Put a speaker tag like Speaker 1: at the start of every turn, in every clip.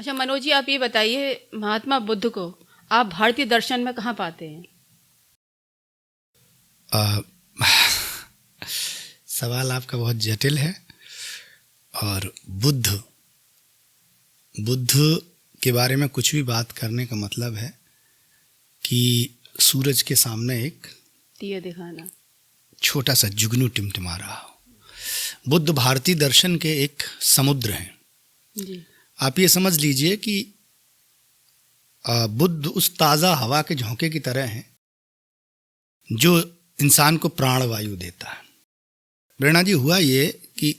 Speaker 1: अच्छा मनोज जी, आप ये बताइए, महात्मा बुद्ध को आप भारतीय दर्शन में कहाँ पाते हैं?
Speaker 2: सवाल आपका बहुत जटिल है। और बुद्ध के बारे में कुछ भी बात करने का मतलब है कि सूरज के सामने एक
Speaker 1: दिया दिखाना,
Speaker 2: छोटा सा जुगनू टिमटिमा रहा हो। बुद्ध भारतीय दर्शन के एक समुद्र हैं
Speaker 1: जी।
Speaker 2: आप ये समझ लीजिए कि बुद्ध उस ताज़ा हवा के झोंके की तरह हैं जो इंसान को प्राणवायु देता है। प्रेरणा जी, हुआ ये कि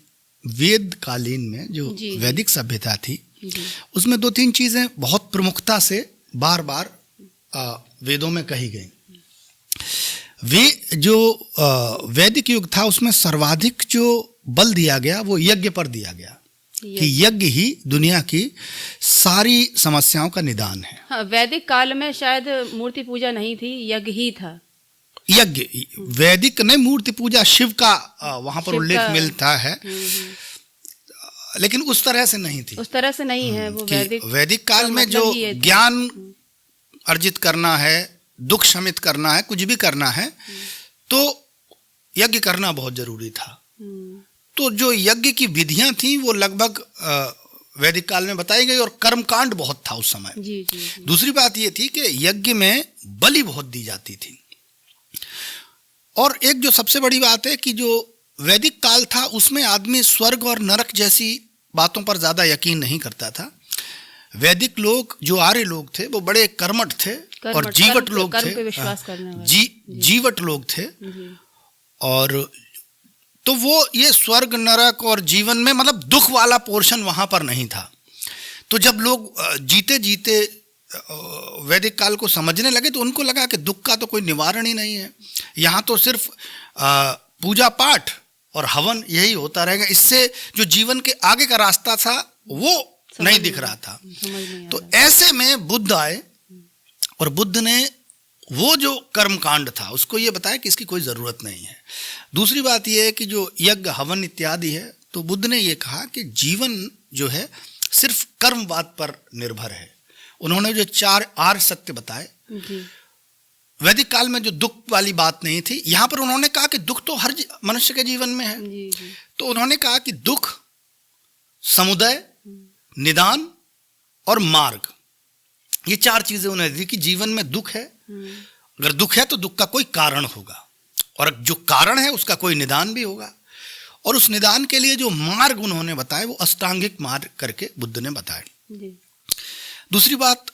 Speaker 2: वेद कालीन में जो वैदिक सभ्यता थी उसमें दो तीन चीज़ें बहुत प्रमुखता से बार बार वेदों में कही गई। वे जो वैदिक युग था उसमें सर्वाधिक जो बल दिया गया वो यज्ञ पर दिया गया कि यज्ञ ही दुनिया की सारी समस्याओं का निदान है।
Speaker 1: हाँ, वैदिक काल में शायद मूर्ति पूजा नहीं थी, यज्ञ ही था।
Speaker 2: यज्ञ, वैदिक ने मूर्ति पूजा, शिव का वहां पर उल्लेख मिलता है, लेकिन उस तरह से नहीं थी।
Speaker 1: उस तरह से नहीं है वो
Speaker 2: वैदिक काल में जो ज्ञान अर्जित करना है, दुख शमित करना है, कुछ भी करना है तो यज्ञ करना बहुत जरूरी था। तो जो यज्ञ की विधियां थी वो लगभग वैदिक काल में बताई गई और कर्मकांड बहुत था उस समय।
Speaker 1: जी।
Speaker 2: दूसरी बात ये थी कि यज्ञ में बलि बहुत दी जाती थी। और एक जो सबसे बड़ी बात है कि जो वैदिक काल था उसमें आदमी स्वर्ग और नरक जैसी बातों पर ज़्यादा यकीन नहीं करता था। वैदिक लोग, जो आर्य लोग थे, वो बड़े कर्मठ थे और जीवट लोग थे। जीवट लोग थे। और तो वो ये स्वर्ग नरक और जीवन में मतलब दुख वाला पोर्शन वहाँ पर नहीं था। तो जब लोग जीते जीते वैदिक काल को समझने लगे तो उनको लगा कि दुख का तो कोई निवारण ही नहीं है, यहाँ तो सिर्फ पूजा पाठ और हवन यही होता रहेगा, इससे जो जीवन के आगे का रास्ता था वो नहीं दिख रहा था। तो ऐसे में बुद्ध आए और बुद्ध ने वो जो कर्मकांड था उसको ये बताया कि इसकी कोई ज़रूरत नहीं है। दूसरी बात ये है कि जो यज्ञ हवन इत्यादि है, तो बुद्ध ने ये कहा कि जीवन जो है सिर्फ कर्मवाद पर निर्भर है। उन्होंने जो 4 आर्य सत्य बताए, वैदिक काल में जो दुख वाली बात नहीं थी, यहाँ पर उन्होंने कहा कि दुख तो हर मनुष्य के जीवन में है। तो उन्होंने कहा कि दुख, समुदय, निदान और मार्ग, ये 4 चीजें उन्होंने दी कि जीवन में दुख है, अगर दुख है तो दुख का कोई कारण होगा, और जो कारण है उसका कोई निदान भी होगा। और उस निदान के लिए जो मार्ग उन्होंने बताए वो अष्टांगिक मार्ग करके बुद्ध ने बताए। दूसरी बात,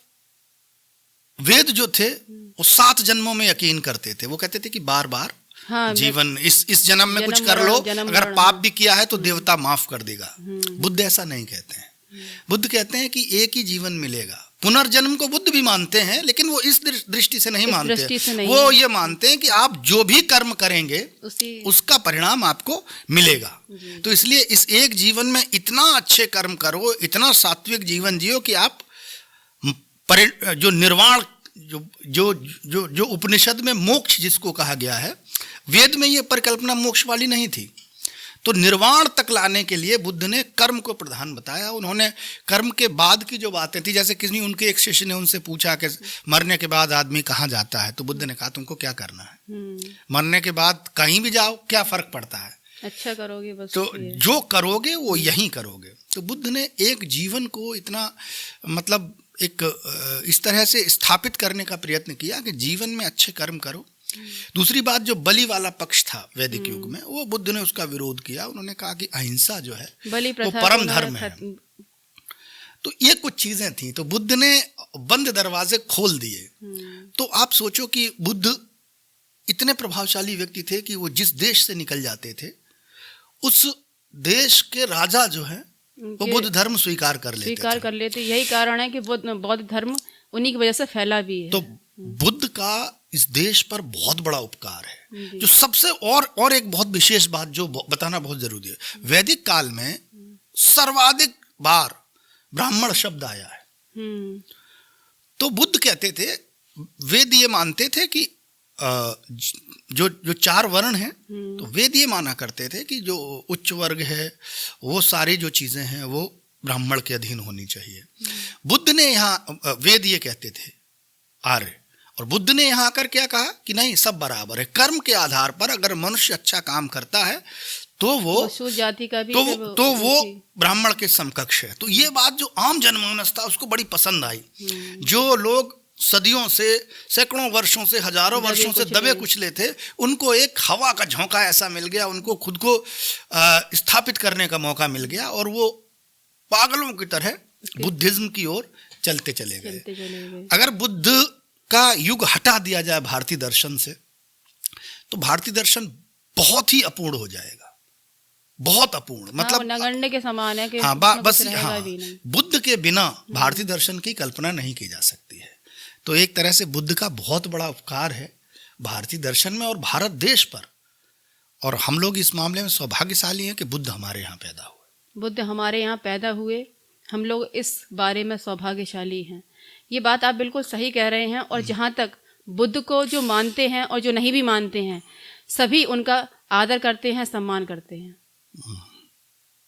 Speaker 2: वेद जो थे वो 7 जन्मों में यकीन करते थे। वो कहते थे कि बार बार जीवन, इस जन्म में कुछ कर लो, अगर पाप भी किया है तो देवता माफ कर देगा। बुद्ध ऐसा नहीं कहते हैं। बुद्ध कहते हैं कि एक ही जीवन मिलेगा। पुनर्जन्म को बुद्ध भी मानते हैं, लेकिन वो इस दृष्टि से नहीं मानते। वो ये मानते हैं कि आप जो भी कर्म करेंगे उसका परिणाम आपको मिलेगा। तो इसलिए इस एक जीवन में इतना अच्छे कर्म करो, इतना सात्विक जीवन जियो कि आप जो निर्वाण, जो उपनिषद में मोक्ष जिसको कहा गया है, वेद में ये परिकल्पना मोक्ष वाली नहीं थी। तो निर्वाण तक लाने के लिए बुद्ध ने कर्म को प्रधान बताया। उन्होंने कर्म के बाद की जो बातें थी, जैसे किसी उनके एक शिष्य ने उनसे पूछा कि मरने के बाद आदमी कहाँ जाता है, तो बुद्ध ने कहा तुमको क्या करना है, मरने के बाद कहीं भी जाओ, क्या फर्क पड़ता है,
Speaker 1: अच्छा करोगे बस,
Speaker 2: तो जो करोगे वो यहीं करोगे। तो बुद्ध ने एक जीवन को इतना मतलब एक इस तरह से स्थापित करने का प्रयत्न किया कि जीवन में अच्छे कर्म करो। दूसरी बात, जो बलि वाला पक्ष था वैदिक युग में, वो बुद्ध ने उसका विरोध किया। उन्होंने कहा कि अहिंसा जो है वो परम धर्म है। तो ये कुछ चीजें थी, तो बुद्ध ने बंद दरवाजे खोल दिए। तो आप सोचो कि बुद्ध इतने प्रभावशाली व्यक्ति थे कि वो जिस देश से निकल जाते थे उस देश के राजा जो है वो बुद्ध धर्म स्वीकार कर लेते।
Speaker 1: यही कारण है कि बौद्ध धर्म उन्हीं की वजह से फैला भी है।
Speaker 2: तो बुद्ध का इस देश पर बहुत बड़ा उपकार है। जो सबसे और एक बहुत विशेष बात जो बताना बहुत जरूरी है, वैदिक काल में सर्वाधिक बार ब्राह्मण शब्द आया है। तो बुद्ध कहते थे, वेद ये मानते थे कि जो 4 वर्ण हैं, तो वेद ये माना करते थे कि जो उच्च वर्ग है वो सारी जो चीजें हैं वो ब्राह्मण के अधीन होनी चाहिए। बुद्ध ने यहाँ, वेद ये कहते थे आर्य, और बुद्ध ने यहाँ आकर क्या कहा कि नहीं, सब बराबर है। कर्म के आधार पर अगर मनुष्य अच्छा काम करता है तो वो
Speaker 1: जाति का भी
Speaker 2: तो वो ब्राह्मण के समकक्ष है। तो ये बात जो आम जनमानस था उसको बड़ी पसंद आई। जो लोग सदियों से, सैकड़ों वर्षों से, हजारों वर्षों से दबे कुचले थे, उनको एक हवा का झोंका ऐसा मिल गया, उनको खुद को स्थापित करने का मौका मिल गया, और वो पागलों की तरह बुद्धिज्म की ओर चलते चले गए। अगर बुद्ध का युग हटा दिया जाए भारतीय दर्शन से, तो भारतीय दर्शन बहुत ही अपूर्ण हो जाएगा, बहुत अपूर्ण, मतलब
Speaker 1: नगण्य के समान है कि
Speaker 2: बस बुद्ध के बिना भारतीय दर्शन की कल्पना नहीं की जा सकती है। तो एक तरह से बुद्ध का बहुत बड़ा उपकार है भारतीय दर्शन में और भारत देश पर, और हम लोग इस मामले में सौभाग्यशाली हैं कि बुद्ध हमारे यहाँ पैदा हुए।
Speaker 1: बुद्ध हमारे यहाँ पैदा हुए, हम लोग इस बारे में सौभाग्यशाली हैं। ये बात आप बिल्कुल सही कह रहे हैं। और जहाँ तक बुद्ध को जो मानते हैं और जो नहीं भी मानते हैं, सभी उनका आदर करते हैं, सम्मान करते हैं।